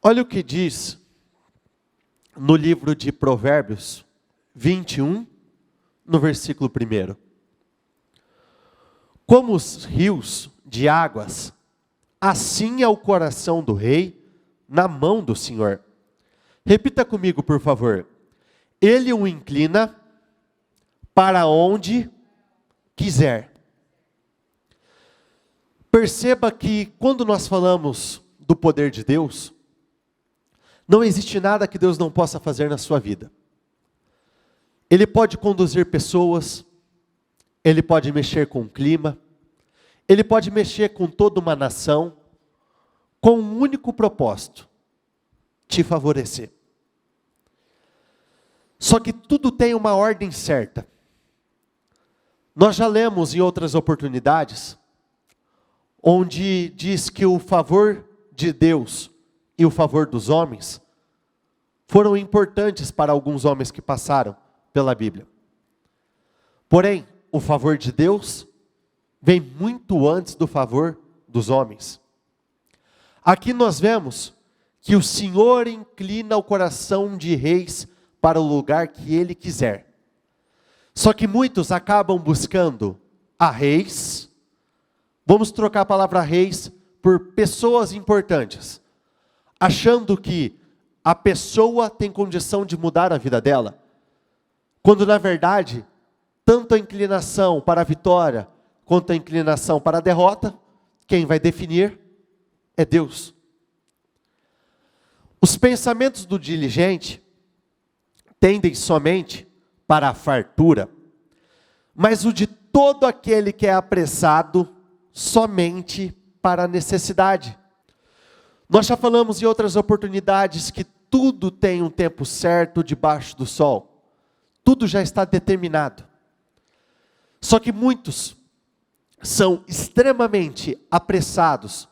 Olha o que diz no livro de Provérbios 21, no versículo 1. Como os rios de águas, assim é o coração do rei na mão do Senhor. Repita comigo, por favor. Ele o inclina para onde quiser. Perceba que quando nós falamos do poder de Deus, não existe nada que Deus não possa fazer na sua vida. Ele pode conduzir pessoas, Ele pode mexer com o clima, Ele pode mexer com toda uma nação, com um único propósito: te favorecer. Só que tudo tem uma ordem certa. Nós já lemos em outras oportunidades, onde diz que o favor de Deus e o favor dos homens foram importantes para alguns homens que passaram pela Bíblia. Porém, o favor de Deus vem muito antes do favor dos homens. Aqui nós vemos que o Senhor inclina o coração de reis para o lugar que Ele quiser. Só que muitos acabam buscando a reis, vamos trocar a palavra reis por pessoas importantes, achando que a pessoa tem condição de mudar a vida dela, quando na verdade, tanto a inclinação para a vitória, quanto a inclinação para a derrota, quem vai definir é Deus. Os pensamentos do diligente tendem somente para a fartura, mas o de todo aquele que é apressado, somente para a necessidade. Nós já falamos em outras oportunidades que tudo tem um tempo certo debaixo do sol. Tudo já está determinado. Só que muitos são extremamente apressados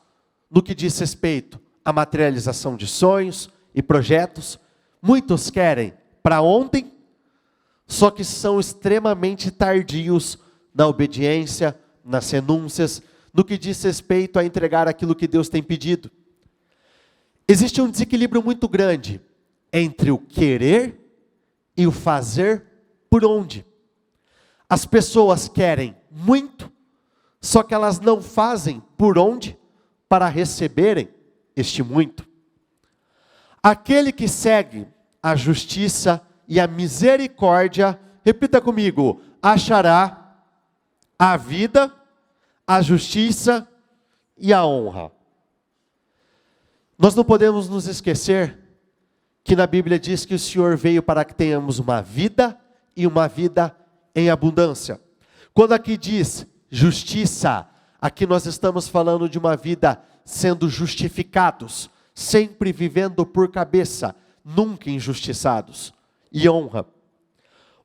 no que diz respeito à materialização de sonhos e projetos. Muitos querem para ontem, só que são extremamente tardios na obediência, nas renúncias, no que diz respeito a entregar aquilo que Deus tem pedido. Existe um desequilíbrio muito grande entre o querer e o fazer por onde. As pessoas querem muito, só que elas não fazem por onde para receberem este muito. Aquele que segue a justiça e a misericórdia, repita comigo, achará a vida, a justiça e a honra. Nós não podemos nos esquecer que na Bíblia diz que o Senhor veio para que tenhamos uma vida e uma vida em abundância. Quando aqui diz justiça, aqui nós estamos falando de uma vida sendo justificados, sempre vivendo por cabeça, nunca injustiçados. E honra.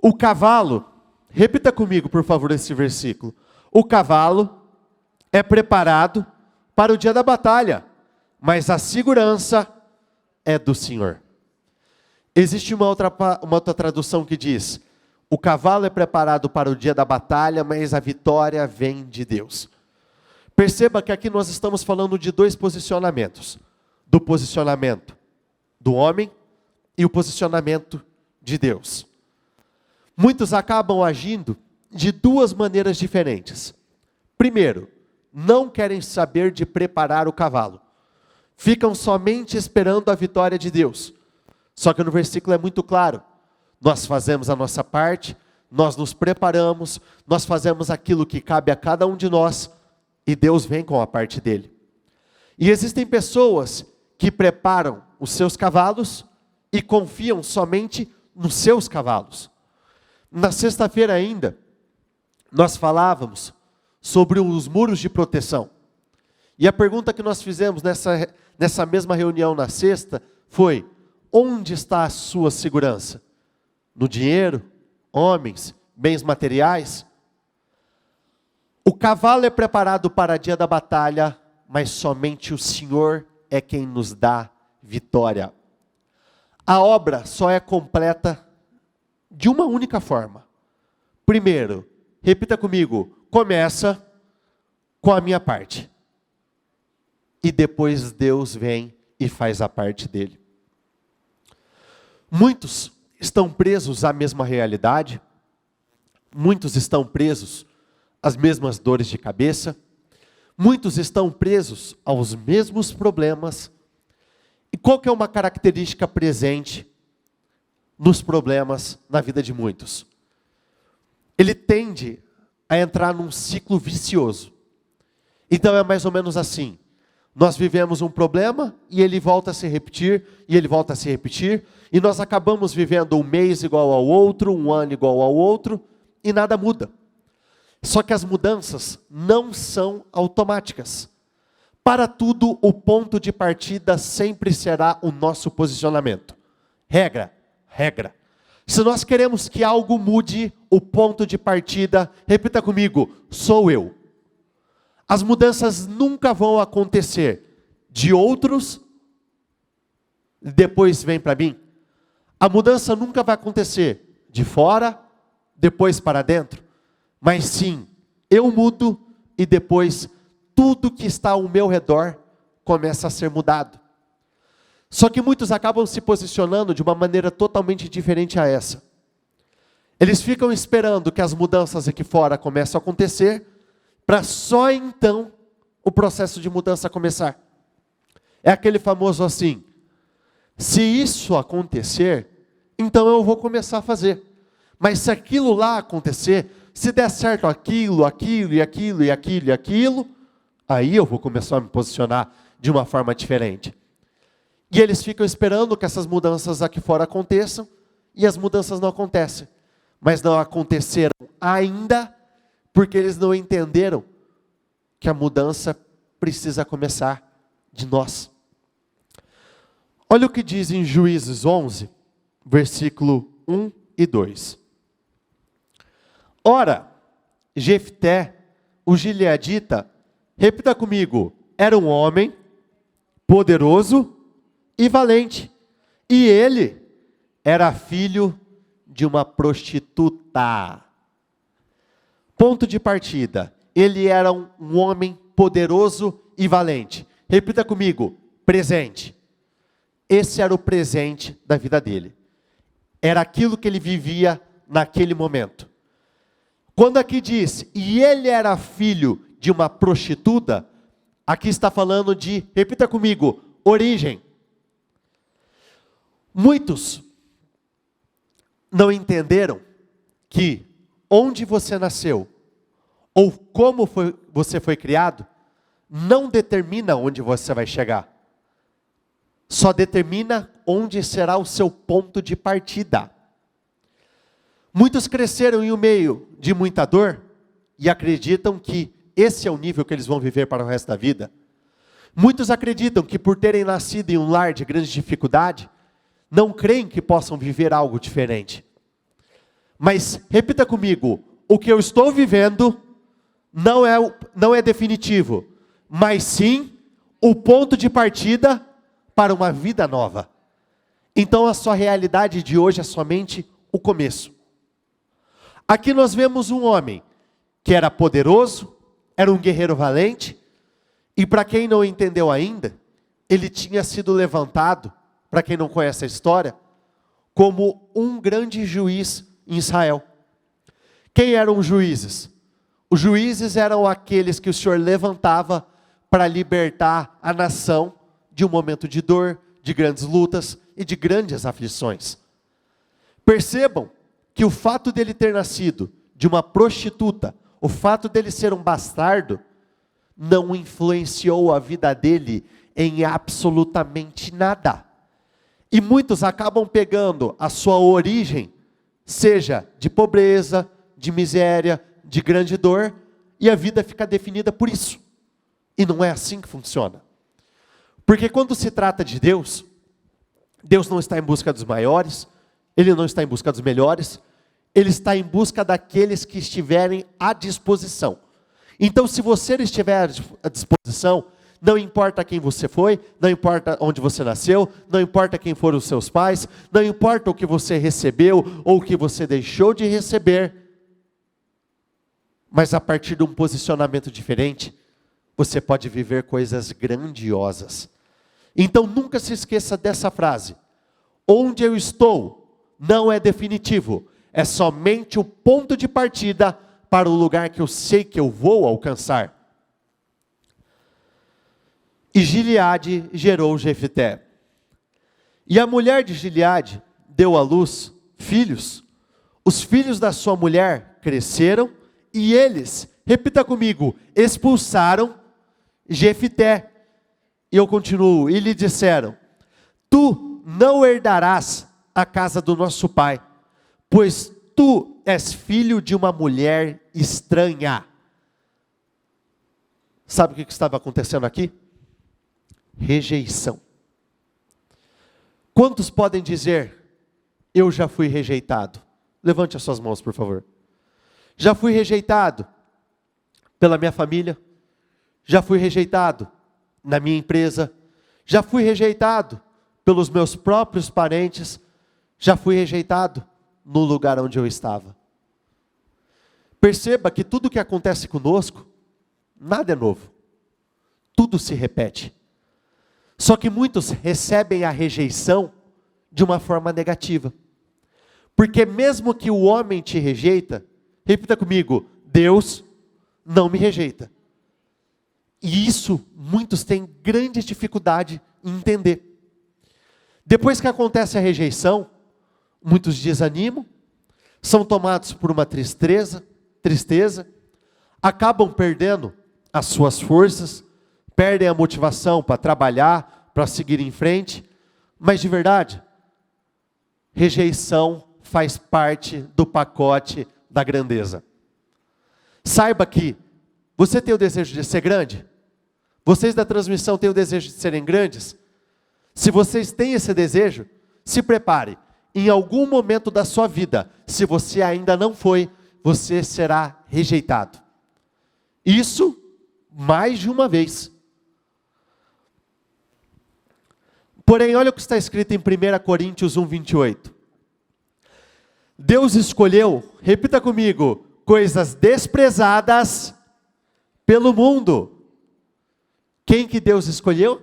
O cavalo, repita comigo por favor esse versículo. O cavalo é preparado para o dia da batalha, mas a segurança é do Senhor. Existe uma outra tradução que diz: o cavalo é preparado para o dia da batalha, mas a vitória vem de Deus. Perceba que aqui nós estamos falando de dois posicionamentos. Do posicionamento do homem e o posicionamento de Deus. Muitos acabam agindo de duas maneiras diferentes. Primeiro, não querem saber de preparar o cavalo. Ficam somente esperando a vitória de Deus. Só que no versículo é muito claro. Nós fazemos a nossa parte, nós nos preparamos, nós fazemos aquilo que cabe a cada um de nós, e Deus vem com a parte dele. E existem pessoas que preparam os seus cavalos e confiam somente nos seus cavalos. Na sexta-feira ainda, nós falávamos sobre os muros de proteção. E a pergunta que nós fizemos nessa mesma reunião na sexta foi: onde está a sua segurança? No dinheiro, homens, bens materiais? O cavalo é preparado para o dia da batalha, mas somente o Senhor é quem nos dá vitória. A obra só é completa de uma única forma. Primeiro, repita comigo, começa com a minha parte. E depois Deus vem e faz a parte dele. Muitos estão presos à mesma realidade, muitos estão presos às mesmas dores de cabeça, muitos estão presos aos mesmos problemas. E qual que é uma característica presente nos problemas na vida de muitos? Ele tende a entrar num ciclo vicioso. Então é mais ou menos assim. Nós vivemos um problema e ele volta a se repetir, e ele volta a se repetir, e nós acabamos vivendo um mês igual ao outro, um ano igual ao outro, e nada muda. Só que as mudanças não são automáticas. Para tudo, o ponto de partida sempre será o nosso posicionamento. Regra. Se nós queremos que algo mude, o ponto de partida, repita comigo, sou eu. As mudanças nunca vão acontecer de outros, depois vem para mim. A mudança nunca vai acontecer de fora, depois para dentro. Mas sim, eu mudo e depois tudo que está ao meu redor começa a ser mudado. Só que muitos acabam se posicionando de uma maneira totalmente diferente a essa. Eles ficam esperando que as mudanças aqui fora comecem a acontecer, para só então o processo de mudança começar. É aquele famoso assim, se isso acontecer, então eu vou começar a fazer. Mas se aquilo lá acontecer, se der certo aquilo, aí eu vou começar a me posicionar de uma forma diferente. E eles ficam esperando que essas mudanças aqui fora aconteçam, e as mudanças não acontecem. Mas não aconteceram ainda, porque eles não entenderam que a mudança precisa começar de nós. Olha o que diz em Juízes 11, versículo 1 e 2. Ora, Jefté, o gileadita, repita comigo, era um homem poderoso e valente, e ele era filho de uma prostituta. Ponto de partida, ele era um homem poderoso e valente. Repita comigo, presente. Esse era o presente da vida dele. Era aquilo que ele vivia naquele momento. Quando aqui diz, e ele era filho de uma prostituta, aqui está falando de, repita comigo, origem. Muitos não entenderam que onde você nasceu, ou como você foi criado, não determina onde você vai chegar. Só determina onde será o seu ponto de partida. Muitos cresceram em um meio de muita dor e acreditam que esse é o nível que eles vão viver para o resto da vida. Muitos acreditam que por terem nascido em um lar de grande dificuldade, não creem que possam viver algo diferente. Mas, repita comigo, o que eu estou vivendo não é definitivo, mas sim o ponto de partida para uma vida nova. Então a sua realidade de hoje é somente o começo. Aqui nós vemos um homem que era poderoso, era um guerreiro valente, e para quem não entendeu ainda, ele tinha sido levantado, para quem não conhece a história, como um grande juiz em Israel. Quem eram os juízes? Os juízes eram aqueles que o Senhor levantava para libertar a nação de um momento de dor, de grandes lutas e de grandes aflições. Percebam que o fato dele ter nascido de uma prostituta, o fato dele ser um bastardo, não influenciou a vida dele em absolutamente nada. E muitos acabam pegando a sua origem, seja de pobreza, de miséria, de grande dor, e a vida fica definida por isso. E não é assim que funciona. Porque quando se trata de Deus, Deus não está em busca dos maiores, Ele não está em busca dos melhores, Ele está em busca daqueles que estiverem à disposição. Então, se você estiver à disposição, não importa quem você foi, não importa onde você nasceu, não importa quem foram os seus pais, não importa o que você recebeu ou o que você deixou de receber, mas a partir de um posicionamento diferente, você pode viver coisas grandiosas. Então nunca se esqueça dessa frase. Onde eu estou não é definitivo, é somente o ponto de partida para o lugar que eu sei que eu vou alcançar. E Gileade gerou Jefté. E a mulher de Gileade deu à luz filhos. Os filhos da sua mulher cresceram e eles, repita comigo, expulsaram Jefté. E eu continuo, e lhe disseram, tu não herdarás a casa do nosso pai, pois tu és filho de uma mulher estranha. Sabe o que estava acontecendo aqui? Rejeição. Quantos podem dizer, eu já fui rejeitado? Levante as suas mãos, por favor. Já fui rejeitado pela minha família, já fui rejeitado na minha empresa, já fui rejeitado pelos meus próprios parentes, já fui rejeitado no lugar onde eu estava. Perceba que tudo que acontece conosco, nada é novo. Tudo se repete. Só que muitos recebem a rejeição de uma forma negativa. Porque mesmo que o homem te rejeita, repita comigo, Deus não me rejeita. E isso muitos têm grande dificuldade em entender. Depois que acontece a rejeição, muitos desanimam, são tomados por uma tristeza, acabam perdendo as suas forças, perdem a motivação para trabalhar, para seguir em frente, mas de verdade, rejeição faz parte do pacote da grandeza. Saiba que você tem o desejo de ser grande? Vocês da transmissão têm o desejo de serem grandes? Se vocês têm esse desejo, se prepare. Em algum momento da sua vida, se você ainda não foi, você será rejeitado. Isso mais de uma vez. Porém, olha o que está escrito em 1 Coríntios 1:28. Deus escolheu, repita comigo, coisas desprezadas pelo mundo. Quem que Deus escolheu?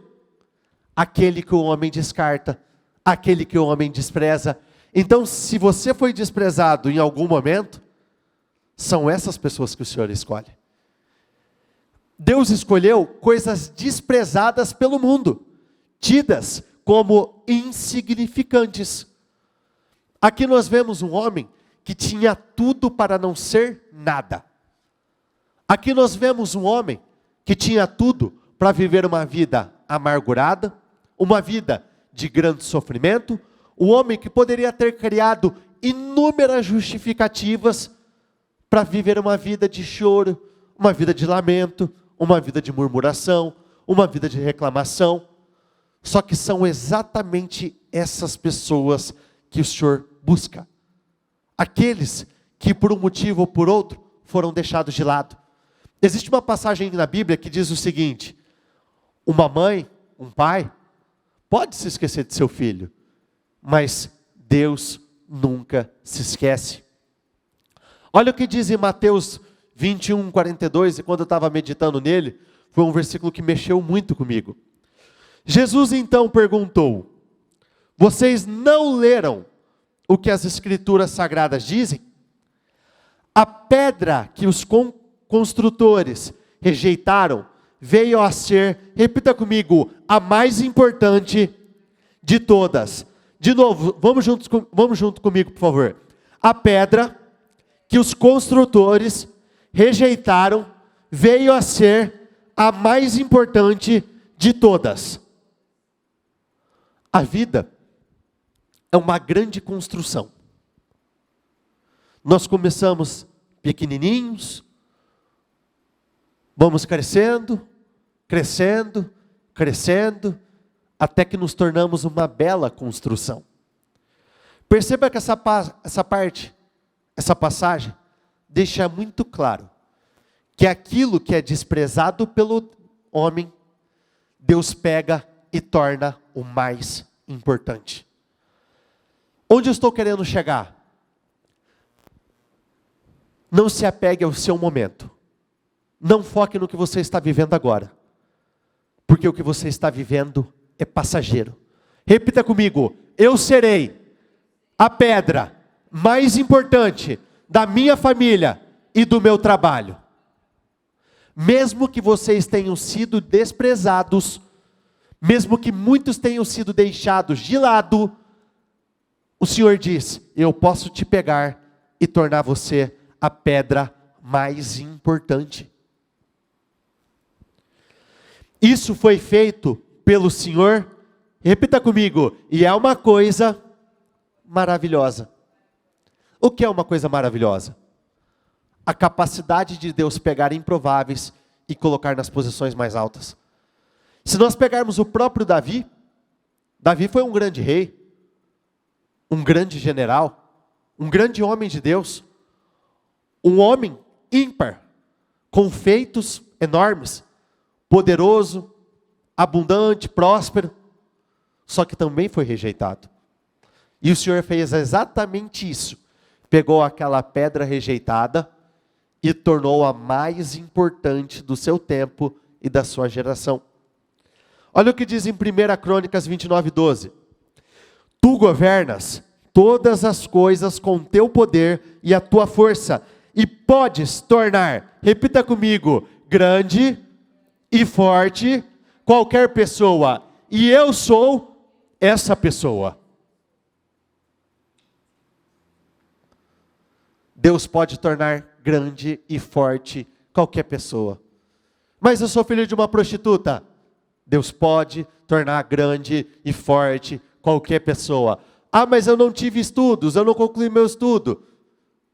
Aquele que o homem descarta, aquele que o homem despreza. Então, se você foi desprezado em algum momento, são essas pessoas que o Senhor escolhe. Deus escolheu coisas desprezadas pelo mundo, tidas como insignificantes. Aqui nós vemos um homem que tinha tudo para não ser nada. Aqui nós vemos um homem que tinha tudo para viver uma vida amargurada, uma vida de grande sofrimento, um homem que poderia ter criado inúmeras justificativas para viver uma vida de choro, uma vida de lamento, uma vida de murmuração, uma vida de reclamação. Só que são exatamente essas pessoas que o Senhor busca. Aqueles que por um motivo ou por outro foram deixados de lado. Existe uma passagem na Bíblia que diz o seguinte: uma mãe, um pai, pode se esquecer de seu filho, mas Deus nunca se esquece. Olha o que diz em Mateus 21:42, e quando eu estava meditando nele, foi um versículo que mexeu muito comigo. Jesus então perguntou: vocês não leram o que as Escrituras Sagradas dizem? A pedra que os construtores rejeitaram veio a ser, repita comigo, a mais importante de todas. De novo, vamos junto comigo, por favor. A pedra que os construtores rejeitaram veio a ser a mais importante de todas. A vida é uma grande construção. Nós começamos pequenininhos, vamos crescendo, até que nos tornamos uma bela construção. Perceba que essa passagem, deixa muito claro que aquilo que é desprezado pelo homem, Deus pega e torna o mais importante. Onde eu estou querendo chegar? Não se apegue ao seu momento. Não foque no que você está vivendo agora. Porque o que você está vivendo é passageiro. Repita comigo: eu serei a pedra mais importante da minha família e do meu trabalho. Mesmo que vocês tenham sido desprezados, mesmo que muitos tenham sido deixados de lado, o Senhor diz: eu posso te pegar e tornar você a pedra mais importante. Isso foi feito pelo Senhor, repita comigo, e é uma coisa maravilhosa. O que é uma coisa maravilhosa? A capacidade de Deus pegar improváveis e colocar nas posições mais altas. Se nós pegarmos o próprio Davi, Davi foi um grande rei, um grande general, um grande homem de Deus, um homem ímpar, com feitos enormes, poderoso, abundante, próspero, só que também foi rejeitado. E o Senhor fez exatamente isso. Pegou aquela pedra rejeitada e tornou a mais importante do seu tempo e da sua geração. Olha o que diz em 1 Crônicas 29:12. Tu governas todas as coisas com teu poder e a tua força, e podes tornar, repita comigo, grande e forte qualquer pessoa, e eu sou essa pessoa. Deus pode tornar grande e forte qualquer pessoa. Mas eu sou filho de uma prostituta. Deus pode tornar grande e forte qualquer pessoa. Ah, mas eu não tive estudos, eu não concluí meu estudo.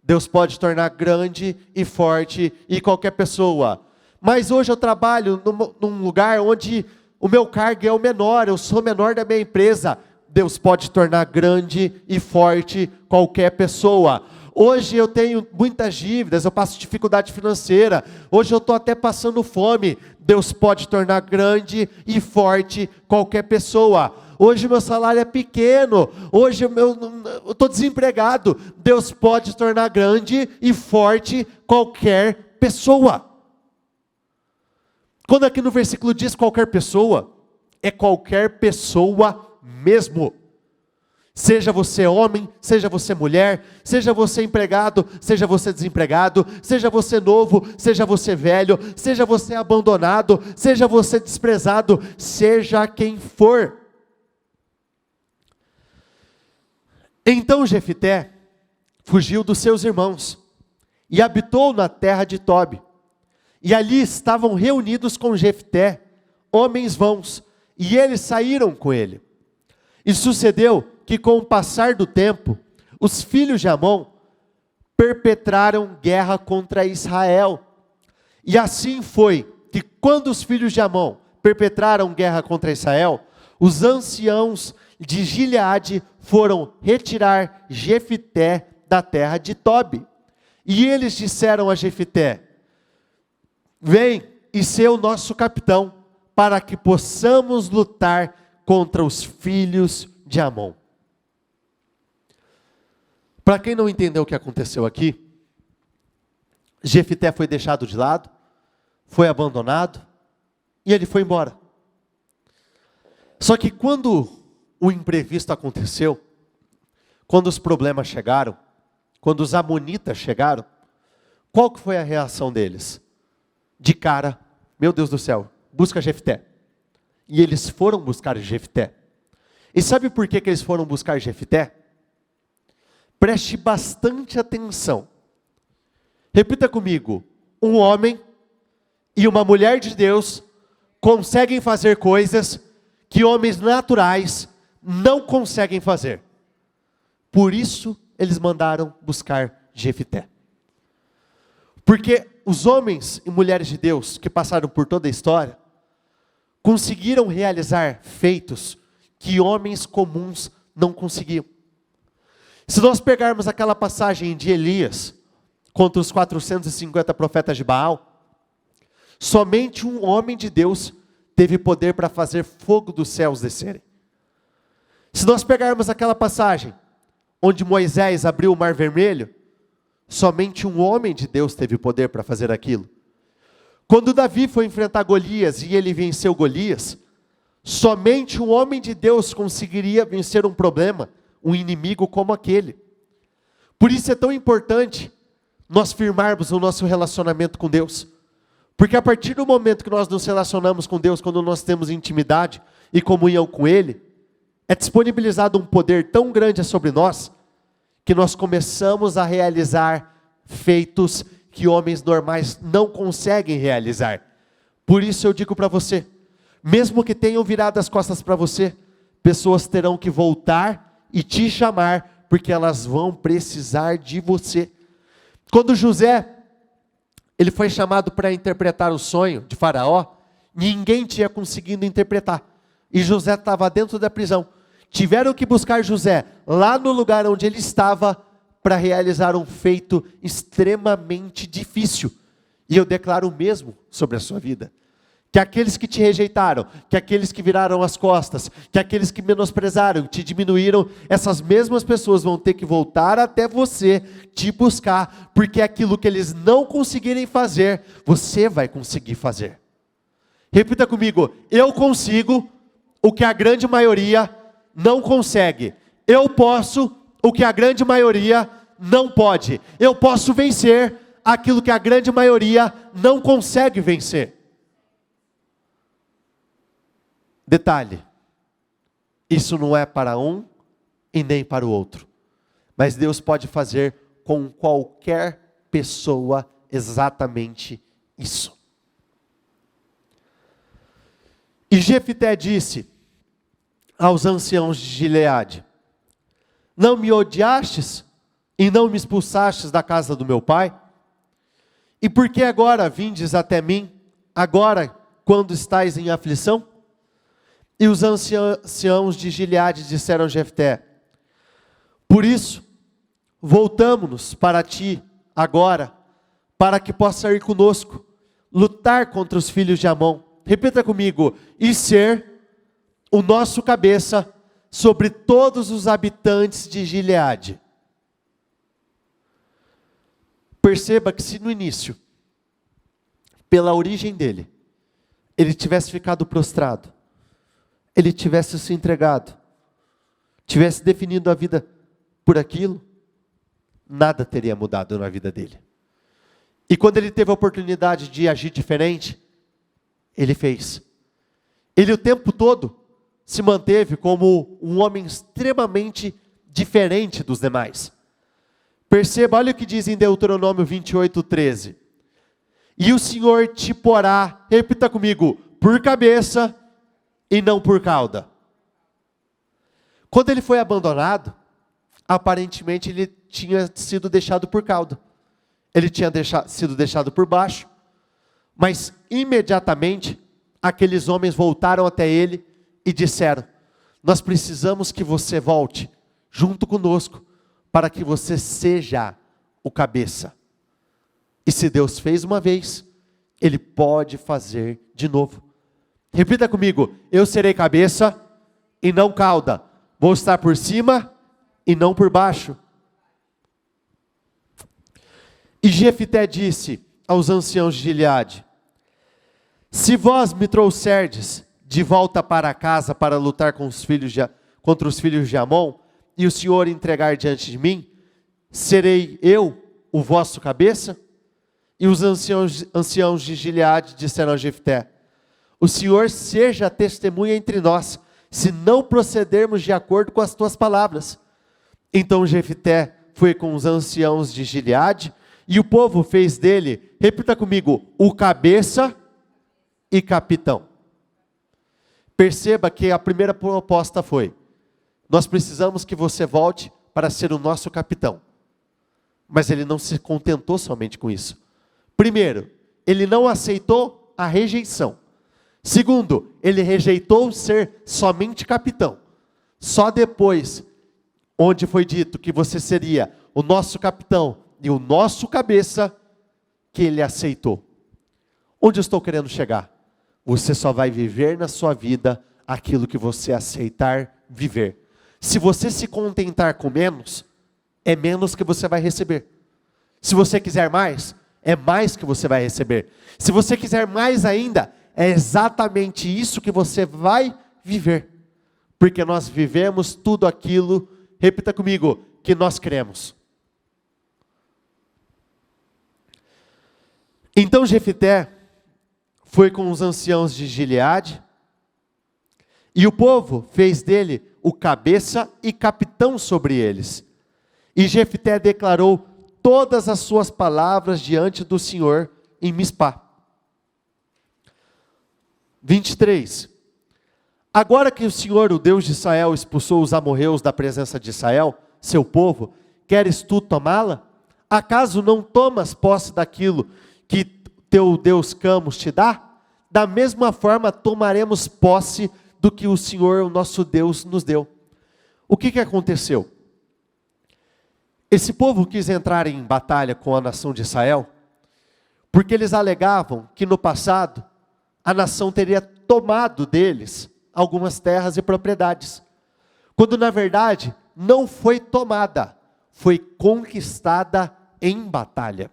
Deus pode tornar grande e forte e qualquer pessoa. Mas hoje eu trabalho num lugar onde o meu cargo é o menor, eu sou menor da minha empresa. Deus pode tornar grande e forte qualquer pessoa. Hoje eu tenho muitas dívidas, eu passo dificuldade financeira. Hoje eu estou até passando fome. Deus pode tornar grande e forte qualquer pessoa. Hoje meu salário é pequeno. Hoje eu estou desempregado. Deus pode tornar grande e forte qualquer pessoa. Quando aqui no versículo diz qualquer pessoa, é qualquer pessoa mesmo. Seja você homem, seja você mulher, seja você empregado, seja você desempregado, seja você novo, seja você velho, seja você abandonado, seja você desprezado, seja quem for. Então Jefté fugiu dos seus irmãos e habitou na terra de Tobi. E ali estavam reunidos com Jefté, homens vãos, e eles saíram com ele. E sucedeu que com o passar do tempo, os filhos de Amon perpetraram guerra contra Israel. E assim foi que quando os filhos de Amon perpetraram guerra contra Israel, os anciãos de Gileade foram retirar Jefté da terra de Tobi. E eles disseram a Jefté: vem e ser o nosso capitão, para que possamos lutar contra os filhos de Amon. Para quem não entendeu o que aconteceu aqui, Jefté foi deixado de lado, foi abandonado e ele foi embora. Só que quando o imprevisto aconteceu, quando os problemas chegaram, quando os amonitas chegaram, qual que foi a reação deles? De cara, meu Deus do céu, busca Jefté. E eles foram buscar Jefté. E sabe por que eles foram buscar Jefté? Preste bastante atenção. Repita comigo: um homem e uma mulher de Deus conseguem fazer coisas que homens naturais não conseguem fazer. Por isso eles mandaram buscar Jefté. Porque os homens e mulheres de Deus que passaram por toda a história conseguiram realizar feitos que homens comuns não conseguiam. Se nós pegarmos aquela passagem de Elias contra os 450 profetas de Baal, somente um homem de Deus teve poder para fazer fogo dos céus descerem. Se nós pegarmos aquela passagem onde Moisés abriu o mar vermelho, somente um homem de Deus teve poder para fazer aquilo. Quando Davi foi enfrentar Golias e ele venceu Golias, Somente um homem de Deus conseguiria vencer um problema, um inimigo como aquele. Por isso é tão importante nós firmarmos o nosso relacionamento com Deus. Porque a partir do momento que nós nos relacionamos com Deus, quando nós temos intimidade e comunhão com Ele, é disponibilizado um poder tão grande sobre nós, que nós começamos a realizar feitos que homens normais não conseguem realizar. Por isso eu digo para você, mesmo que tenham virado as costas para você, pessoas terão que voltar e te chamar, porque elas vão precisar de você. Quando José, ele foi chamado para interpretar o sonho de Faraó, ninguém tinha conseguido interpretar. E José estava dentro da prisão. Tiveram que buscar José lá no lugar onde ele estava para realizar um feito extremamente difícil. E eu declaro o mesmo sobre a sua vida. Que aqueles que te rejeitaram, que aqueles que viraram as costas, que aqueles que menosprezaram, te diminuíram, essas mesmas pessoas vão ter que voltar até você, te buscar, porque aquilo que eles não conseguirem fazer, você vai conseguir fazer. Repita comigo, eu consigo o que a grande maioria não consegue. Eu posso o que a grande maioria não pode. Eu posso vencer aquilo que a grande maioria não consegue vencer. Detalhe, isso não é para um e nem para o outro. Mas Deus pode fazer com qualquer pessoa exatamente isso. E Jefté disse aos anciãos de Gileade: não me odiastes e não me expulsastes da casa do meu pai? E por que agora vindes até mim, agora quando estais em aflição? E os anciãos de Gileade disseram a Jefté: por isso, voltamo-nos para ti agora, para que possa ir conosco, lutar contra os filhos de Amon. Repita comigo, e ser o nosso cabeça sobre todos os habitantes de Gileade. Perceba que se no início, pela origem dele, ele tivesse ficado prostrado, ele tivesse se entregado, tivesse definido a vida por aquilo, nada teria mudado na vida dele. E quando ele teve a oportunidade de agir diferente, ele fez. Ele o tempo todo se manteve como um homem extremamente diferente dos demais. Perceba, olha o que diz em Deuteronômio 28:13. E o Senhor te porá, repita comigo, por cabeça e não por cauda. Quando ele foi abandonado, aparentemente ele tinha sido deixado por cauda. Ele tinha sido deixado por baixo, mas imediatamente aqueles homens voltaram até ele e disseram: nós precisamos que você volte junto conosco, para que você seja o cabeça. E se Deus fez uma vez, Ele pode fazer de novo. Repita comigo, eu serei cabeça e não cauda. Vou estar por cima e não por baixo. E Jefté disse aos anciãos de Gileade: se vós me trouxerdes de volta para casa para lutar contra os filhos de Amon, e o Senhor entregar diante de mim, serei eu o vosso cabeça? E os anciãos de Gileade disseram a Jefté: o Senhor seja testemunha entre nós, se não procedermos de acordo com as tuas palavras. Então Jefté foi com os anciãos de Gileade, e o povo fez dele, repita comigo, o cabeça e capitão. Perceba que a primeira proposta foi: nós precisamos que você volte para ser o nosso capitão. Mas ele não se contentou somente com isso. Primeiro, ele não aceitou a rejeição. Segundo, ele rejeitou ser somente capitão. Só depois, onde foi dito que você seria o nosso capitão e o nosso cabeça, que ele aceitou. Onde eu estou querendo chegar? Você só vai viver na sua vida aquilo que você aceitar viver. Se você se contentar com menos, é menos que você vai receber. Se você quiser mais, é mais que você vai receber. Se você quiser mais ainda, é exatamente isso que você vai viver. Porque nós vivemos tudo aquilo, repita comigo, que nós cremos. Então Jefté foi com os anciãos de Gileade, e o povo fez dele o cabeça e capitão sobre eles. E Jefté declarou todas as suas palavras diante do Senhor em Mispá. 23. Agora que o Senhor, o Deus de Israel, expulsou os amorreus da presença de Israel, seu povo, queres tu tomá-la? Acaso não tomas posse daquilo que teu Deus Camus te dá? Da mesma forma tomaremos posse do que o Senhor, o nosso Deus, nos deu. O que aconteceu? Esse povo quis entrar em batalha com a nação de Israel, porque eles alegavam que no passado, a nação teria tomado deles algumas terras e propriedades. Quando na verdade, não foi tomada, foi conquistada em batalha.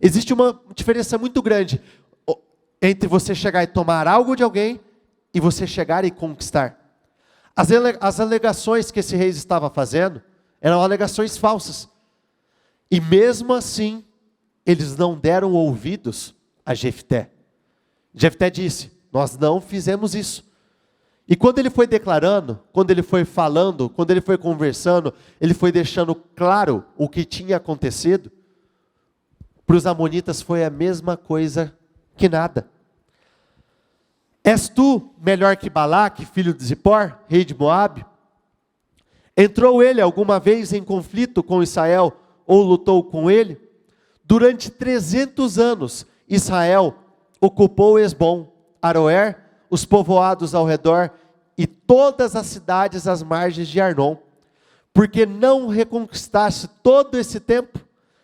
Existe uma diferença muito grande entre você chegar e tomar algo de alguém e você chegar e conquistar. As alegações que esse rei estava fazendo eram alegações falsas. E mesmo assim, eles não deram ouvidos a Jefté. Jefté disse, nós não fizemos isso. E quando ele foi declarando, quando ele foi falando, quando ele foi conversando, ele foi deixando claro o que tinha acontecido, para os amonitas foi a mesma coisa que nada. És tu melhor que Balaque, filho de Zippor, rei de Moabe? Entrou ele alguma vez em conflito com Israel, ou lutou com ele? Durante 300 anos, Israel ocupou Esbom, Aroer, os povoados ao redor, e todas as cidades às margens de Arnon. Porque não reconquistaste todo esse tempo,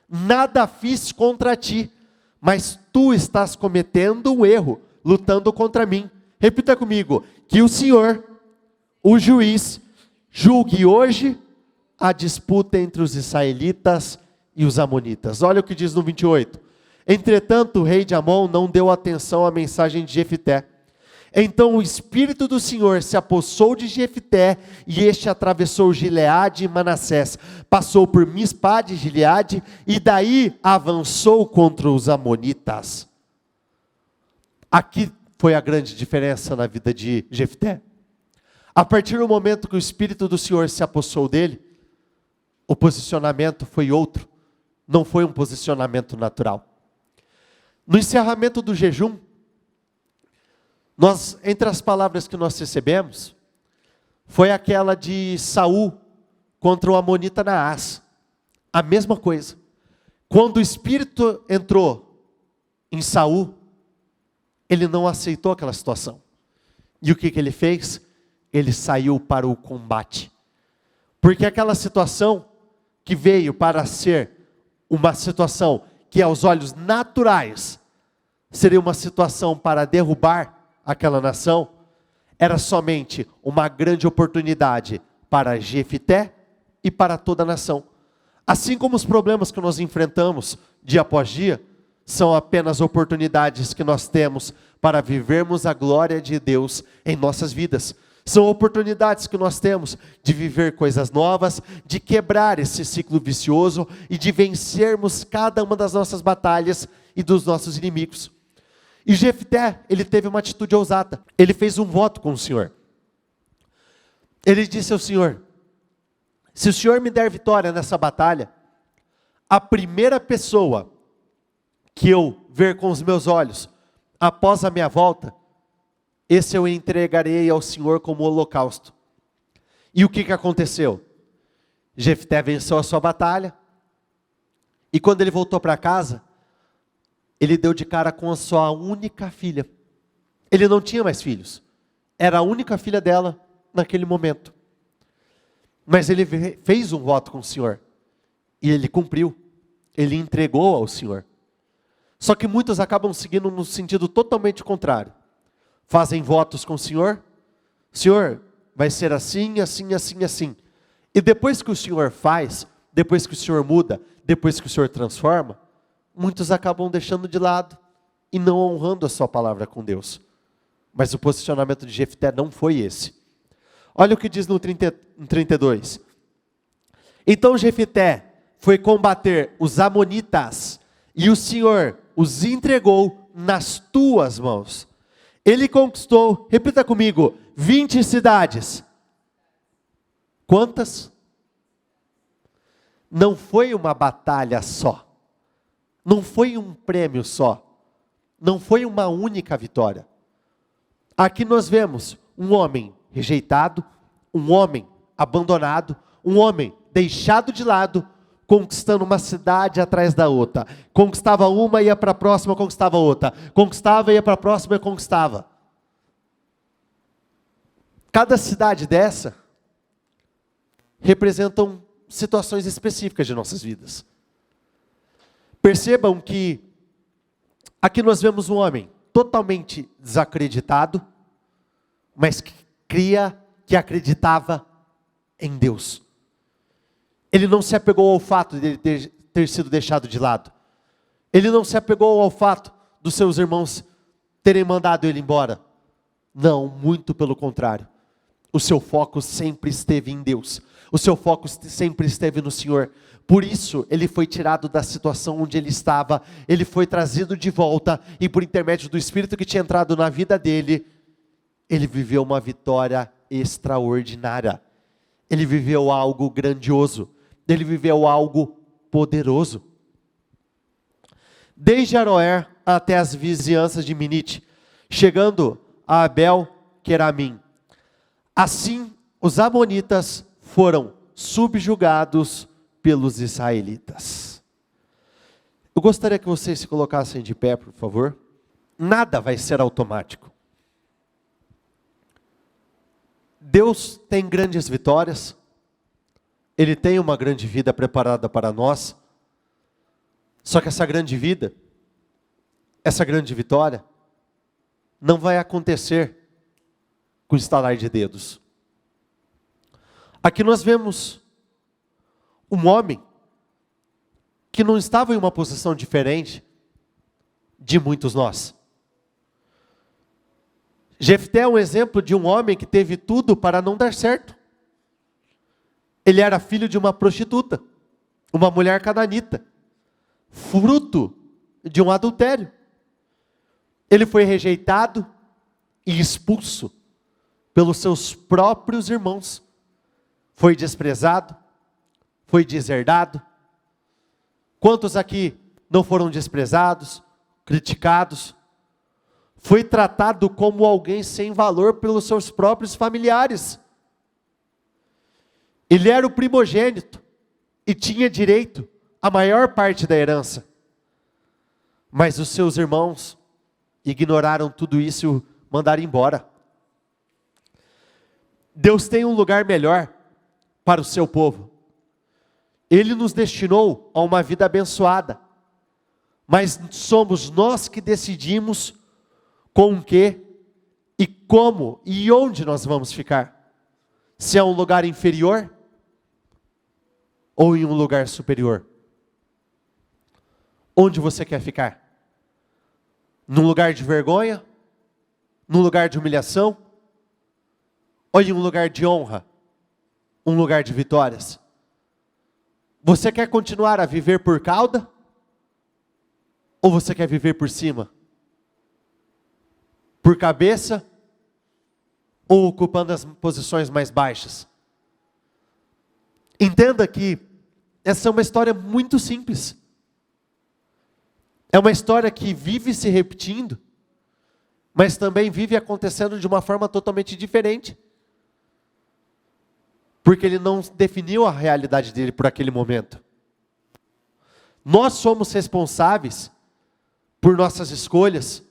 nada fiz contra ti, mas tu estás cometendo um erro, lutando contra mim. Repita comigo, que o Senhor, o juiz, julgue hoje a disputa entre os israelitas e os amonitas. Olha o que diz no 28. Entretanto, o rei de Amon não deu atenção à mensagem de Jefté. Então o Espírito do Senhor se apossou de Jefté, e este atravessou Gileade e Manassés, passou por Mispá de Gileade, e daí avançou contra os amonitas. Aqui foi a grande diferença na vida de Jefté. A partir do momento que o Espírito do Senhor se apossou dele, o posicionamento foi outro, não foi um posicionamento natural. No encerramento do jejum, entre as palavras que nós recebemos, foi aquela de Saul contra o amonita Naás. A mesma coisa. Quando o Espírito entrou em Saul, ele não aceitou aquela situação. E o que ele fez? Ele saiu para o combate. Porque aquela situação que veio para ser uma situação que aos olhos naturais seria uma situação para derrubar aquela nação, era somente uma grande oportunidade para Jefté e para toda a nação. Assim como os problemas que nós enfrentamos dia após dia, são apenas oportunidades que nós temos para vivermos a glória de Deus em nossas vidas. São oportunidades que nós temos de viver coisas novas, de quebrar esse ciclo vicioso e de vencermos cada uma das nossas batalhas e dos nossos inimigos. E Jefté, ele teve uma atitude ousada. Ele fez um voto com o Senhor. Ele disse ao Senhor, se o Senhor me der vitória nessa batalha, a primeira pessoa que eu ver com os meus olhos, após a minha volta, esse eu entregarei ao Senhor como holocausto. E o que aconteceu? Jefté venceu a sua batalha, e quando ele voltou para casa, ele deu de cara com a sua única filha. Ele não tinha mais filhos. Era a única filha dela naquele momento. Mas ele fez um voto com o Senhor. E ele cumpriu. Ele entregou ao Senhor. Só que muitos acabam seguindo no sentido totalmente contrário. Fazem votos com o Senhor. Senhor, vai ser assim, assim, assim, assim. E depois que o Senhor faz, depois que o Senhor muda, depois que o Senhor transforma, muitos acabam deixando de lado e não honrando a sua palavra com Deus. Mas o posicionamento de Jefté não foi esse. Olha o que diz no 32. Então Jefté foi combater os amonitas, e o Senhor os entregou nas tuas mãos. Ele conquistou, repita comigo, 20 cidades. Quantas? Não foi uma batalha só. Não foi um prêmio só. Não foi uma única vitória. Aqui nós vemos um homem rejeitado, um homem abandonado, um homem deixado de lado, conquistando uma cidade atrás da outra. Conquistava uma, ia para a próxima, conquistava outra. Conquistava, ia para a próxima e conquistava. Cada cidade dessa representam situações específicas de nossas vidas. Percebam que aqui nós vemos um homem totalmente desacreditado, mas que acreditava em Deus. Ele não se apegou ao fato de ele ter sido deixado de lado. Ele não se apegou ao fato dos seus irmãos terem mandado ele embora. Não, muito pelo contrário. O seu foco sempre esteve em Deus. O seu foco sempre esteve no Senhor. Por isso, ele foi tirado da situação onde ele estava. Ele foi trazido de volta. E por intermédio do Espírito que tinha entrado na vida dele, ele viveu uma vitória extraordinária. Ele viveu algo grandioso. Ele viveu algo poderoso. Desde Aroer até as vizinhanças de Minite, chegando a Abel-Queramim. Assim, os amonitas foram subjugados pelos israelitas. Eu gostaria que vocês se colocassem de pé, por favor. Nada vai ser automático. Deus tem grandes vitórias. Ele tem uma grande vida preparada para nós. Só que essa grande vida, essa grande vitória, não vai acontecer com o estalar de dedos. Aqui nós vemos um homem que não estava em uma posição diferente de muitos nós. Jefté é um exemplo de um homem que teve tudo para não dar certo. Ele era filho de uma prostituta, uma mulher cananita, fruto de um adultério. Ele foi rejeitado e expulso pelos seus próprios irmãos. Foi desprezado, foi deserdado. Quantos aqui não foram desprezados, criticados? Foi tratado como alguém sem valor pelos seus próprios familiares. Ele era o primogênito e tinha direito à maior parte da herança. Mas os seus irmãos ignoraram tudo isso e o mandaram embora. Deus tem um lugar melhor para o seu povo. Ele nos destinou a uma vida abençoada. Mas somos nós que decidimos com o que e como e onde nós vamos ficar. Se é um lugar inferior ou em um lugar superior. Onde você quer ficar? Num lugar de vergonha? Num lugar de humilhação? Ou em um lugar de honra? Um lugar de vitórias? Você quer continuar a viver por cauda? Ou você quer viver por cima? Por cabeça? Ou ocupando as posições mais baixas? Entenda que essa é uma história muito simples. É uma história que vive se repetindo, mas também vive acontecendo de uma forma totalmente diferente. Porque ele não definiu a realidade dele por aquele momento. Nós somos responsáveis por nossas escolhas,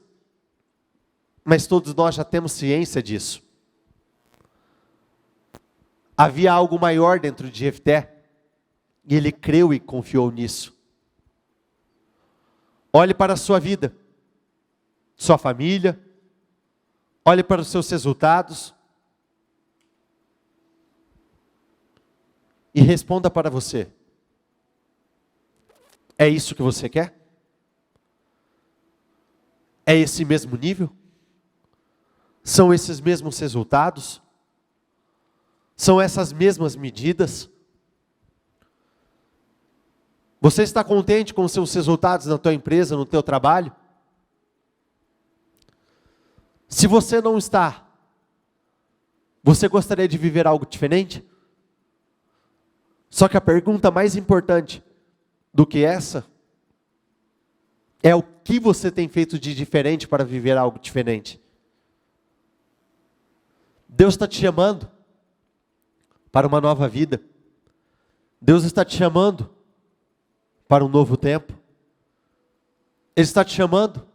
mas todos nós já temos ciência disso. Havia algo maior dentro de Jefté, e ele creu e confiou nisso. Olhe para a sua vida, sua família, olhe para os seus resultados, e responda para você: é isso que você quer? É esse mesmo nível? São esses mesmos resultados? São essas mesmas medidas? Você está contente com os seus resultados na tua empresa, no teu trabalho? Se você não está, você gostaria de viver algo diferente? Só que a pergunta mais importante do que essa é o que você tem feito de diferente para viver algo diferente. Deus está te chamando para uma nova vida. Deus está te chamando para um novo tempo. Ele está te chamando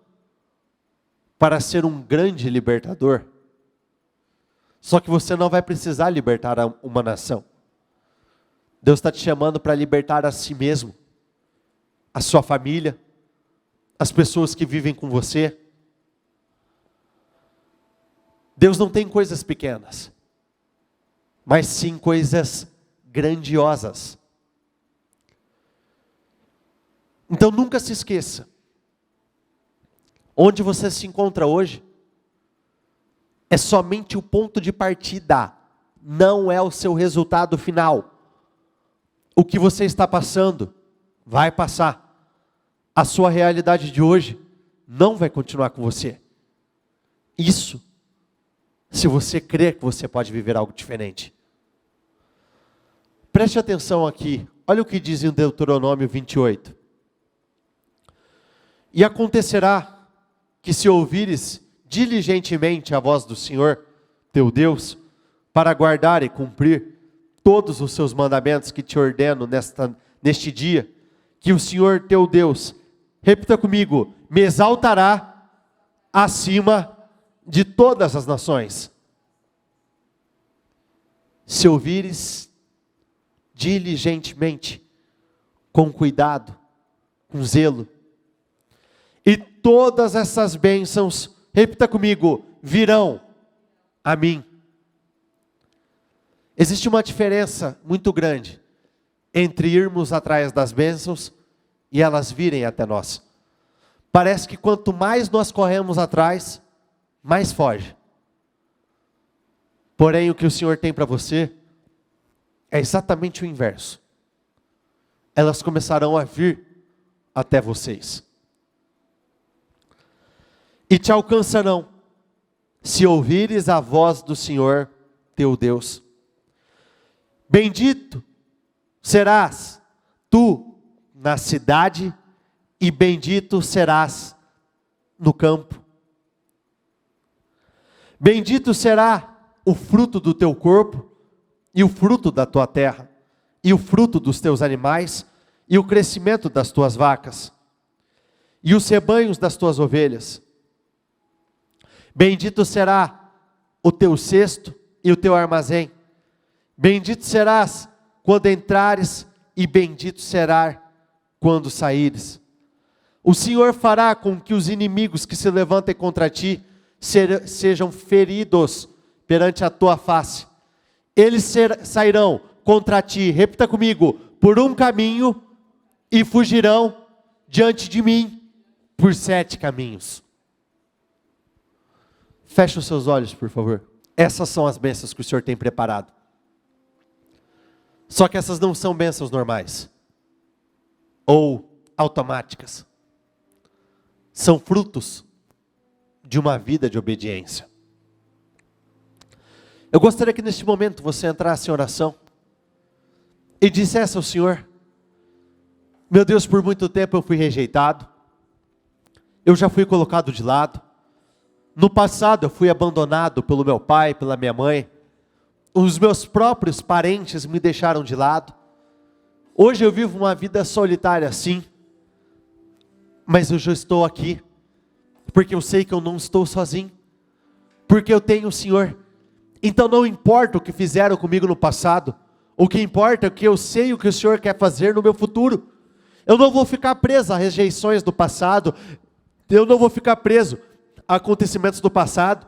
para ser um grande libertador. Só que você não vai precisar libertar uma nação. Deus está te chamando para libertar a si mesmo, a sua família, as pessoas que vivem com você. Deus não tem coisas pequenas, mas sim coisas grandiosas. Então nunca se esqueça, onde você se encontra hoje, é somente o ponto de partida, não é o seu resultado final. O que você está passando, vai passar. A sua realidade de hoje, não vai continuar com você. Isso, se você crer que você pode viver algo diferente. Preste atenção aqui, olha o que diz em Deuteronômio 28. E acontecerá que se ouvires diligentemente a voz do Senhor, teu Deus, para guardar e cumprir todos os seus mandamentos que te ordeno neste dia, que o Senhor teu Deus, repita comigo, me exaltará acima de todas as nações. Se ouvires diligentemente, com cuidado, com zelo, e todas essas bênçãos, repita comigo, virão a mim. Existe uma diferença muito grande entre irmos atrás das bênçãos e elas virem até nós. Parece que quanto mais nós corremos atrás, mais foge. Porém, o que o Senhor tem para você é exatamente o inverso. Elas começarão a vir até vocês. E te alcançarão, se ouvires a voz do Senhor teu Deus. Bendito serás tu na cidade e bendito serás no campo. Bendito será o fruto do teu corpo e o fruto da tua terra e o fruto dos teus animais e o crescimento das tuas vacas e os rebanhos das tuas ovelhas. Bendito será o teu cesto e o teu armazém. Bendito serás quando entrares e bendito será quando saíres. O Senhor fará com que os inimigos que se levantem contra ti sejam feridos perante a tua face. Eles sairão contra ti, repita comigo, por um caminho e fugirão diante de mim por 7 caminhos. Feche os seus olhos, por favor. Essas são as bênçãos que o Senhor tem preparado. Só que essas não são bênçãos normais ou automáticas. São frutos de uma vida de obediência. Eu gostaria que neste momento você entrasse em oração e dissesse ao Senhor: meu Deus, por muito tempo eu fui rejeitado, eu já fui colocado de lado, no passado eu fui abandonado pelo meu pai, pela minha mãe, os meus próprios parentes me deixaram de lado, hoje eu vivo uma vida solitária sim, mas eu já estou aqui, porque eu sei que eu não estou sozinho, porque eu tenho o Senhor. Então não importa o que fizeram comigo no passado, o que importa é que eu sei o que o Senhor quer fazer no meu futuro. Eu não vou ficar preso a rejeições do passado, eu não vou ficar preso a acontecimentos do passado,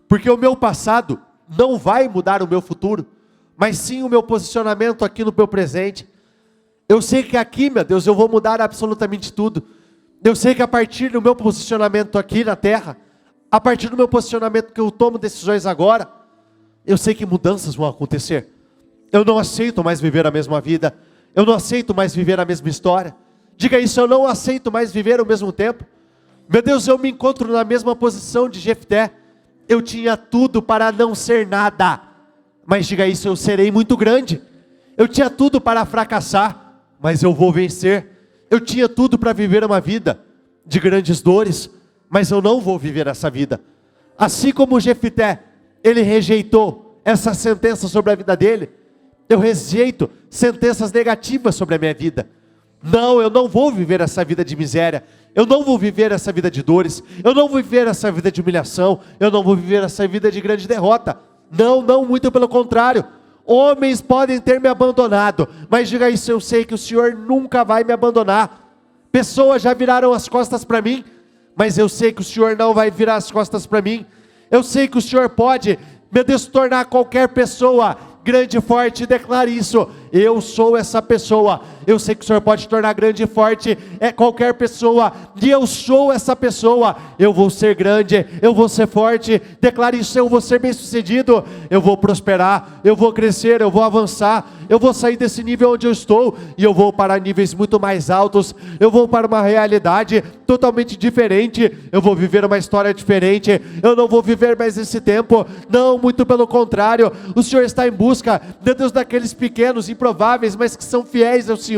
porque o meu passado não vai mudar o meu futuro, mas sim o meu posicionamento aqui no meu presente. Eu sei que aqui, meu Deus, eu vou mudar absolutamente tudo. Eu sei que a partir do meu posicionamento aqui na terra, A partir do meu posicionamento que eu tomo decisões agora, eu sei que mudanças vão acontecer. Eu não aceito mais viver a mesma vida. Eu não aceito mais viver a mesma história. Diga isso, eu não aceito mais viver ao mesmo tempo. Meu Deus, eu me encontro na mesma posição de Jefté. Eu tinha tudo para não ser nada. Mas diga isso, eu serei muito grande. Eu tinha tudo para fracassar, mas eu vou vencer. Eu tinha tudo para viver uma vida de grandes dores, mas eu não vou viver essa vida. Assim como Jefté, ele rejeitou essa sentença sobre a vida dele, eu rejeito sentenças negativas sobre a minha vida. Não, eu não vou viver essa vida de miséria. Eu não vou viver essa vida de dores. Eu não vou viver essa vida de humilhação. Eu não vou viver essa vida de grande derrota. Não, muito pelo contrário. Homens podem ter me abandonado, mas diga isso, eu sei que o Senhor nunca vai me abandonar. Pessoas já viraram as costas para mim, mas eu sei que o Senhor não vai virar as costas para mim. Eu sei que o Senhor pode, meu Deus, tornar qualquer pessoa grande e forte. Declare isso, eu sou essa pessoa. Eu sei que o Senhor pode tornar grande e forte qualquer pessoa, e eu sou essa pessoa. Eu vou ser grande, eu vou ser forte. Declare isso, eu vou ser bem sucedido, eu vou prosperar, eu vou crescer, eu vou avançar, eu vou sair desse nível onde eu estou, e eu vou para níveis muito mais altos. Eu vou para uma realidade totalmente diferente, eu vou viver uma história diferente. Eu não vou viver mais esse tempo, não, muito pelo contrário. O Senhor está em busca, meu Deus, daqueles pequenos, improváveis, mas que são fiéis ao Senhor.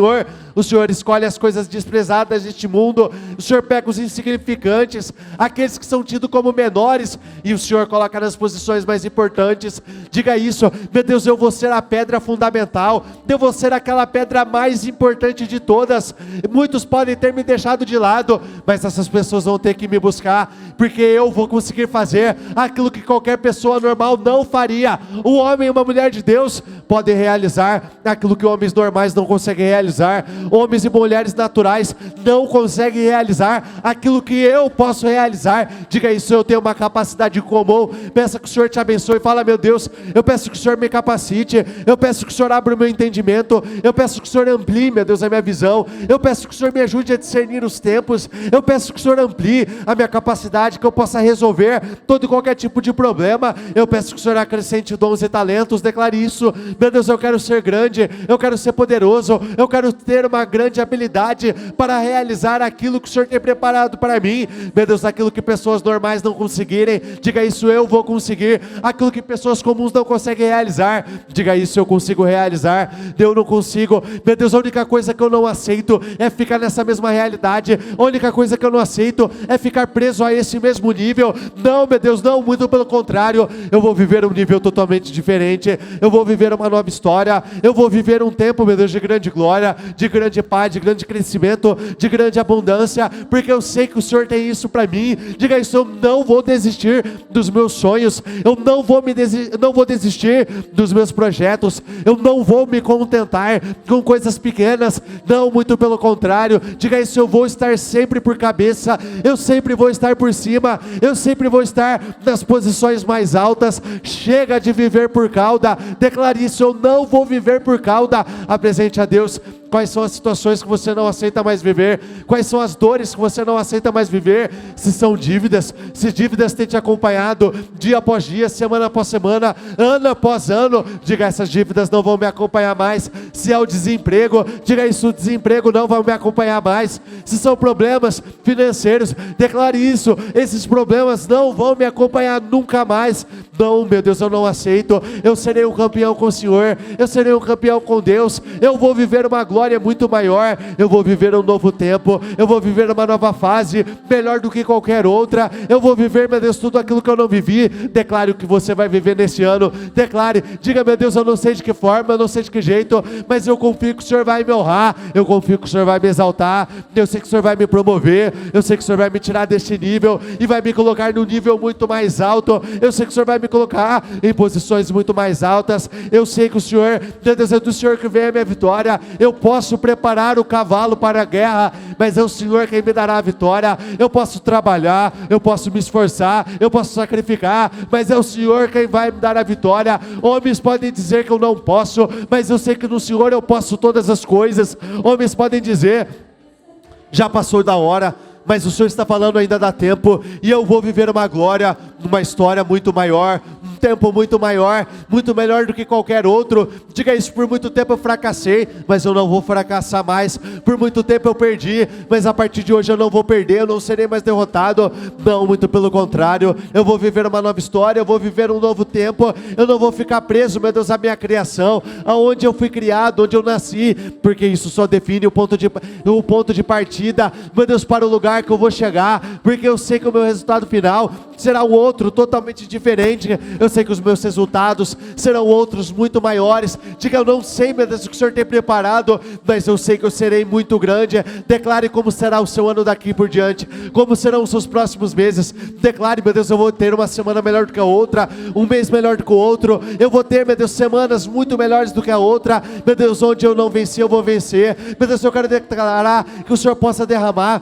O Senhor escolhe as coisas desprezadas deste mundo. O Senhor pega os insignificantes, aqueles que são tidos como menores, e o Senhor coloca nas posições mais importantes. Diga isso, meu Deus, eu vou ser a pedra fundamental, eu vou ser aquela pedra mais importante de todas. Muitos podem ter me deixado de lado, mas essas pessoas vão ter que me buscar, porque eu vou conseguir fazer aquilo que qualquer pessoa normal não faria. Um homem e uma mulher de Deus podem realizar aquilo que homens normais não conseguem realizar. Homens e mulheres naturais não conseguem realizar aquilo que eu posso realizar. Diga isso, eu tenho uma capacidade comum. Peça que o Senhor te abençoe. Fala, meu Deus, eu peço que o Senhor me capacite, eu peço que o Senhor abra o meu entendimento, eu peço que o Senhor amplie, meu Deus, a minha visão, eu peço que o Senhor me ajude a discernir os tempos, eu peço que o Senhor amplie a minha capacidade, que eu possa resolver todo e qualquer tipo de problema. Eu peço que o Senhor acrescente dons e talentos. Declare isso, meu Deus, eu quero ser grande, eu quero ser poderoso, eu quero ter uma grande habilidade para realizar aquilo que o Senhor tem preparado para mim. Meu Deus, aquilo que pessoas normais não conseguirem, diga isso, eu vou conseguir. Aquilo que pessoas comuns não conseguem realizar, diga isso, eu consigo realizar. Eu não consigo, meu Deus, a única coisa que eu não aceito é ficar nessa mesma realidade. A única coisa que eu não aceito é ficar preso a esse mesmo nível. Não, meu Deus, não, muito pelo contrário. Eu vou viver um nível totalmente diferente, eu vou viver uma nova história, eu vou viver um tempo, meu Deus, de grande glória, de grande paz, de grande crescimento, de grande abundância, porque eu sei que o Senhor tem isso para mim. Diga isso, eu não vou desistir dos meus sonhos, eu não vou desistir dos meus projetos, eu não vou me contentar com coisas pequenas, não, muito pelo contrário. Diga isso, eu vou estar sempre por cabeça, eu sempre vou estar por cima, eu sempre vou estar nas posições mais altas. Chega de viver por cauda. Declare isso, eu não vou viver por cauda. Apresente a Deus quais são as situações que você não aceita mais viver, quais são as dores que você não aceita mais viver. Se são dívidas, se dívidas têm te acompanhado dia após dia, semana após semana, ano após ano, diga, essas dívidas não vão me acompanhar mais. Se é o desemprego, diga isso, o desemprego não vai me acompanhar mais. Se são problemas financeiros, declare isso, esses problemas não vão me acompanhar nunca mais. Não, meu Deus, eu não aceito. Eu serei um campeão com o Senhor, eu serei um campeão com Deus, eu vou viver uma glória muito maior, eu vou viver um novo tempo, eu vou viver uma nova fase, melhor do que qualquer outra. Eu vou viver, meu Deus, tudo aquilo que eu não vivi. Declare o que você vai viver nesse ano, declare, diga, meu Deus, eu não sei de que forma, eu não sei de que jeito, mas eu confio que o Senhor vai me honrar, eu confio que o Senhor vai me exaltar, eu sei que o Senhor vai me promover, eu sei que o Senhor vai me tirar deste nível e vai me colocar num nível muito mais alto. Eu sei que o Senhor vai me colocar em posições muito mais altas. Eu sei que o Senhor, meu Deus, é do Senhor que vem a minha vitória. Eu posso preparar o cavalo para a guerra, mas é o Senhor quem me dará a vitória. Eu posso trabalhar, eu posso me esforçar, eu posso sacrificar, mas é o Senhor quem vai me dar a vitória. Homens podem dizer que eu não posso, mas eu sei que no Senhor eu posso todas as coisas. Homens podem dizer, já passou da hora, mas o Senhor está falando ainda dá tempo, e eu vou viver uma glória, uma história muito maior, um tempo muito maior, muito melhor do que qualquer outro. Diga isso: por muito tempo eu fracassei, mas eu não vou fracassar mais. Por muito tempo eu perdi, mas a partir de hoje eu não vou perder, eu não serei mais derrotado. Não, muito pelo contrário, eu vou viver uma nova história, eu vou viver um novo tempo. Eu não vou ficar preso, meu Deus, à minha criação, aonde eu fui criado, onde eu nasci, porque isso só define o ponto de partida, meu Deus, para o lugar que eu vou chegar, porque eu sei que o meu resultado final será um outro, totalmente diferente. Eu sei que os meus resultados serão outros, muito maiores. Diga: eu não sei, meu Deus, o que o Senhor tem preparado, mas eu sei que eu serei muito grande. Declare como será o seu ano daqui por diante, como serão os seus próximos meses. Declare: meu Deus, eu vou ter uma semana melhor do que a outra, um mês melhor do que o outro. Eu vou ter, meu Deus, semanas muito melhores do que a outra. Meu Deus, onde eu não venci, eu vou vencer. Meu Deus, eu quero declarar que o Senhor possa derramar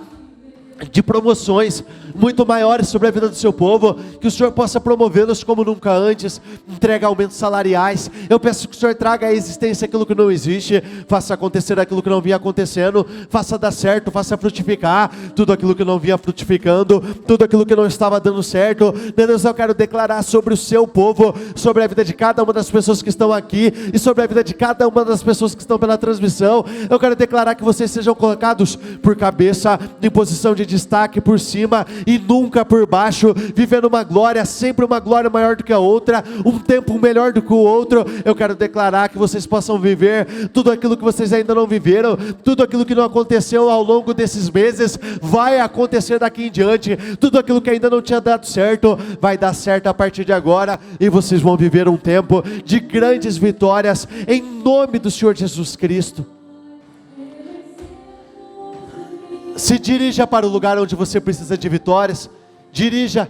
de promoções muito maiores sobre a vida do seu povo, que o Senhor possa promovê-los como nunca antes, entrega aumentos salariais. Eu peço que o Senhor traga à existência aquilo que não existe, faça acontecer aquilo que não vinha acontecendo, faça dar certo, faça frutificar tudo aquilo que não vinha frutificando, tudo aquilo que não estava dando certo. Meu Deus, eu quero declarar sobre o seu povo, sobre a vida de cada uma das pessoas que estão aqui, e sobre a vida de cada uma das pessoas que estão pela transmissão. Eu quero declarar que vocês sejam colocados por cabeça, em posição de destaque, por cima e nunca por baixo, vivendo uma glória, sempre uma glória maior do que a outra, um tempo melhor do que o outro. Eu quero declarar que vocês possam viver tudo aquilo que vocês ainda não viveram, tudo aquilo que não aconteceu ao longo desses meses, vai acontecer daqui em diante. Tudo aquilo que ainda não tinha dado certo, vai dar certo a partir de agora, e vocês vão viver um tempo de grandes vitórias, em nome do Senhor Jesus Cristo. Se dirija para o lugar onde você precisa de vitórias. Dirija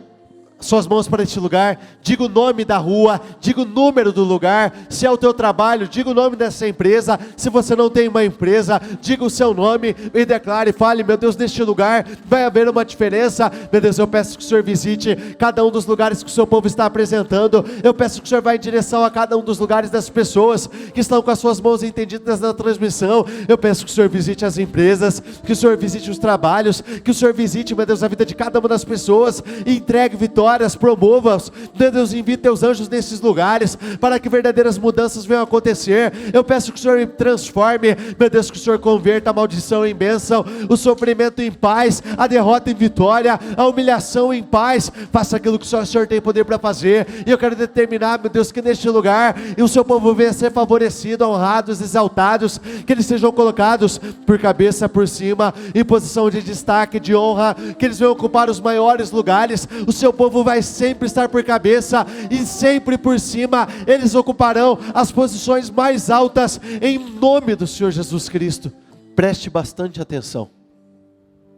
suas mãos para este lugar, diga o nome da rua, diga o número do lugar. Se é o teu trabalho, diga o nome dessa empresa. Se você não tem uma empresa, diga o seu nome e declare, fale: meu Deus, neste lugar vai haver uma diferença. Meu Deus, eu peço que o Senhor visite cada um dos lugares que o seu povo está apresentando. Eu peço que o Senhor vá em direção a cada um dos lugares das pessoas que estão com as suas mãos entendidas na transmissão. Eu peço que o Senhor visite as empresas, que o Senhor visite os trabalhos, que o Senhor visite, meu Deus, a vida de cada uma das pessoas e entregue vitória. Promova-os, meu Deus, envie teus anjos nesses lugares, para que verdadeiras mudanças venham acontecer. Eu peço que o Senhor me transforme, meu Deus, que o Senhor converta a maldição em bênção, o sofrimento em paz, a derrota em vitória, a humilhação em paz. Faça aquilo que o Senhor tem poder para fazer, e eu quero determinar, meu Deus, que neste lugar, e o seu povo venha ser favorecido, honrados, exaltados, que eles sejam colocados por cabeça, por cima, em posição de destaque, de honra, que eles venham ocupar os maiores lugares. O seu povo vai sempre estar por cabeça e sempre por cima. Eles ocuparão as posições mais altas, em nome do Senhor Jesus Cristo. Preste bastante atenção,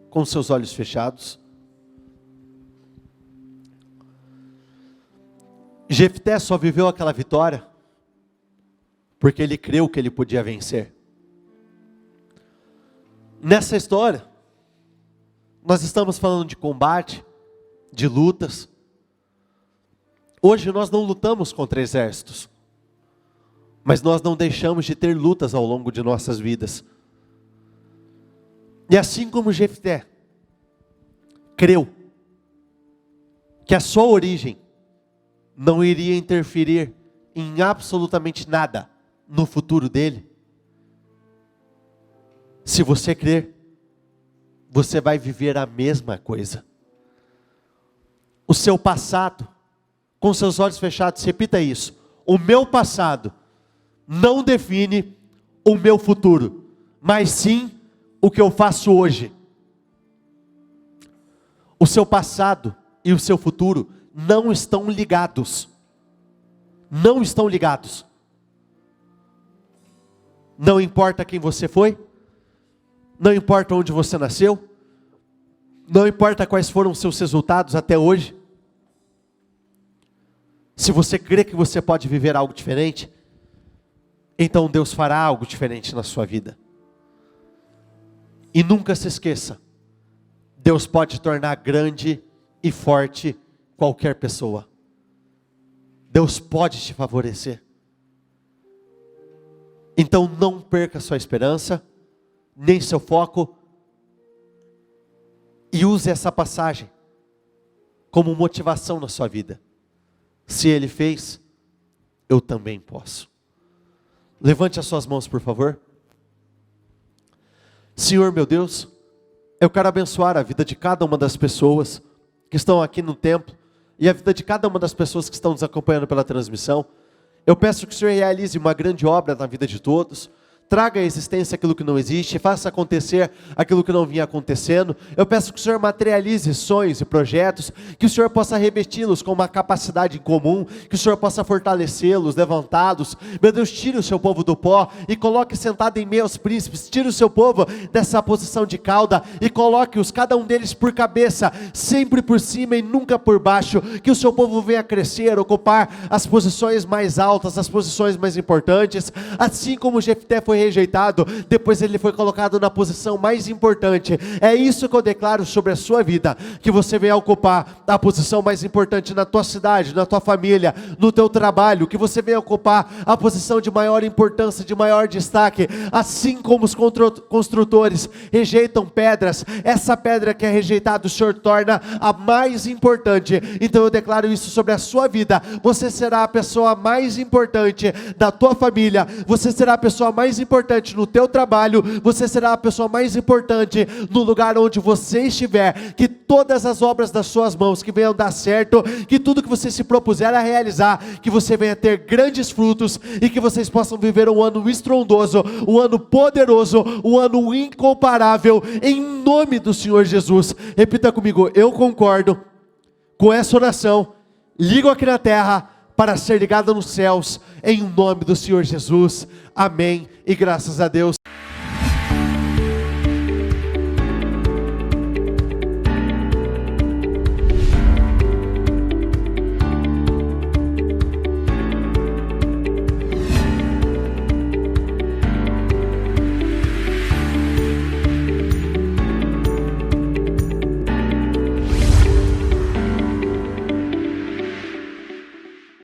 com seus olhos fechados. Jefté só viveu aquela vitória porque ele creu que ele podia vencer. Nessa história, nós estamos falando de combate, de lutas. Hoje nós não lutamos contra exércitos, mas nós não deixamos de ter lutas ao longo de nossas vidas. E assim como Jefté creu que a sua origem não iria interferir em absolutamente nada no futuro dele, se você crer, você vai viver a mesma coisa. O seu passado, com seus olhos fechados, repita isso: o meu passado não define o meu futuro, mas sim o que eu faço hoje. O seu passado e o seu futuro não estão ligados. Não estão ligados. Não importa quem você foi, não importa onde você nasceu, não importa quais foram os seus resultados até hoje. Se você crê que você pode viver algo diferente, então Deus fará algo diferente na sua vida. E nunca se esqueça, Deus pode tornar grande e forte qualquer pessoa. Deus pode te favorecer. Então não perca sua esperança, nem seu foco, e use use essa passagem como motivação na sua vida. Se Ele fez, eu também posso. Levante as suas mãos, por favor. Senhor meu Deus, eu quero abençoar a vida de cada uma das pessoas que estão aqui no templo e a vida de cada uma das pessoas que estão nos acompanhando pela transmissão. Eu peço que o Senhor realize uma grande obra na vida de todos. Traga à existência aquilo que não existe, faça acontecer aquilo que não vinha acontecendo. Eu peço que o Senhor materialize sonhos e projetos, que o Senhor possa revesti-los com uma capacidade em comum, que o Senhor possa fortalecê-los, levantá-los. Meu Deus, tire o seu povo do pó e coloque sentado em meio aos príncipes. Tire o seu povo dessa posição de cauda e coloque-os, cada um deles por cabeça, sempre por cima e nunca por baixo. Que o seu povo venha crescer, ocupar as posições mais altas, as posições mais importantes, assim como Jefté foi rejeitado, depois ele foi colocado na posição mais importante. É isso que eu declaro sobre a sua vida, que você venha ocupar a posição mais importante na tua cidade, na tua família, no teu trabalho, que você venha ocupar a posição de maior importância, de maior destaque, assim como os construtores rejeitam pedras, essa pedra que é rejeitada o Senhor torna a mais importante. Então eu declaro isso sobre a sua vida. Você será a pessoa mais importante da tua família, você será a pessoa mais importante no teu trabalho, você será a pessoa mais importante no lugar onde você estiver. Que todas as obras das suas mãos que venham dar certo, que tudo que você se propuser a realizar, que você venha ter grandes frutos e que vocês possam viver um ano estrondoso, um ano poderoso, um ano incomparável, em nome do Senhor Jesus. Repita comigo: eu concordo com essa oração, ligo aqui na terra para ser ligado nos céus, em nome do Senhor Jesus. Amém e graças a Deus.